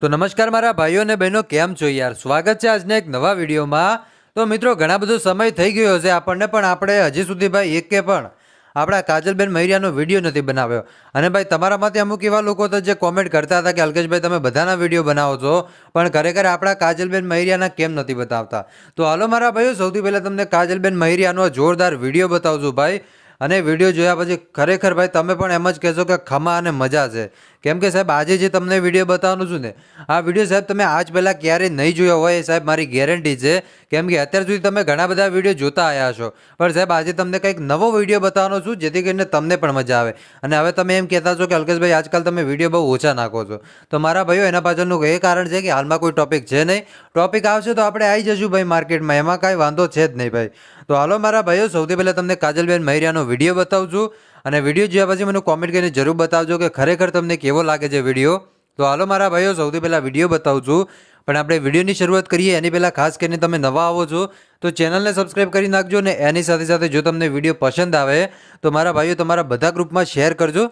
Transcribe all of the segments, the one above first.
તો નમસ્કાર મારા ભાઈઓ અને બહેનો, કેમ છો યાર? સ્વાગત છે આજના એક નવા વિડીયોમાં. તો મિત્રો, ઘણા બધો સમય થઈ ગયો છે આપણને, પણ આપણે હજી સુધી ભાઈ એકે પણ આપણા કાજલબેન મહિરિયાનો વિડીયો નથી બનાવ્યો. અને ભાઈ તમારામાંથી અમુક એવા લોકો હતા જે કોમેન્ટ કરતા હતા કે અલ્કેશભાઈ તમે બધાના વિડીયો બનાવો છો, પણ ખરેખર આપણા કાજલબેન મહિરિયાના કેમ નથી બતાવતા? તો હાલો મારા ભાઈઓ, સૌથી પહેલાં તમને કાજલબેન મહિરિયાનો જોરદાર વિડીયો બતાવજો ભાઈ. અને વિડીયો જોયા પછી ખરેખર ભાઈ તમે પણ એમ જ કહેશો કે ખમા અને મજા છે. કેમ કે સાહેબ આજે જે તમને વિડીયો બતાવવાનું છું ને, આ વિડીયો સાહેબ તમે આજ પહેલાં ક્યારેય નહીં જોયો હોય સાહેબ, મારી ગેરંટી છે. કેમ કે અત્યાર સુધી તમે ઘણા બધા વિડીયો જોતા આવ્યા છો, પણ સાહેબ આજે તમને કંઈક નવો વિડીયો બતાવવાનો છું જેથી કરીને તમને પણ મજા આવે. અને હવે તમે એમ કહેતા છો કે અલ્કેશભાઈ આજકાલ તમે વિડીયો બહુ ઓછા નાખો છો. તો મારા ભાઈઓ એના પાછળનું એ કારણ છે કે હાલમાં કોઈ ટોપિક છે નહીં. ટોપિક આવશે તો આપણે આવી જશું ભાઈ માર્કેટમાં, એમાં કાંઈ વાંધો છે જ નહીં ભાઈ. તો હાલો મારા ભાઈઓ, સૌથી પહેલાં તમને કાજલબેન મહિરિયાનો વિડીયો બતાવું છું. અને વિડીયો જોયા પછી મને કોમેન્ટ કરીને જરૂર બતાવજો કે ખરેખર તમને કેવો લાગે છે વિડીયો. તો હાલો મારા ભાઈઓ, સૌથી પહેલાં વિડીયો બતાવું છું. પણ આપણે વિડીયોની શરૂઆત કરીએ એની પહેલાં ખાસ કરીને તમે નવા આવો છો તો ચેનલને સબસ્ક્રાઈબ કરી નાખજો. ને એની સાથે સાથે જો તમને વિડીયો પસંદ આવે તો મારા ભાઈઓ તમારા બધા ગ્રુપમાં શેર કરજો,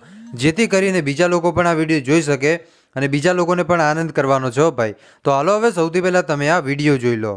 જેથી કરીને બીજા લોકો પણ આ વિડીયો જોઈ શકે અને બીજા લોકોને પણ આનંદ કરવાનો છો ભાઈ. તો હાલો હવે સૌથી પહેલાં તમે આ વિડીયો જોઈ લો.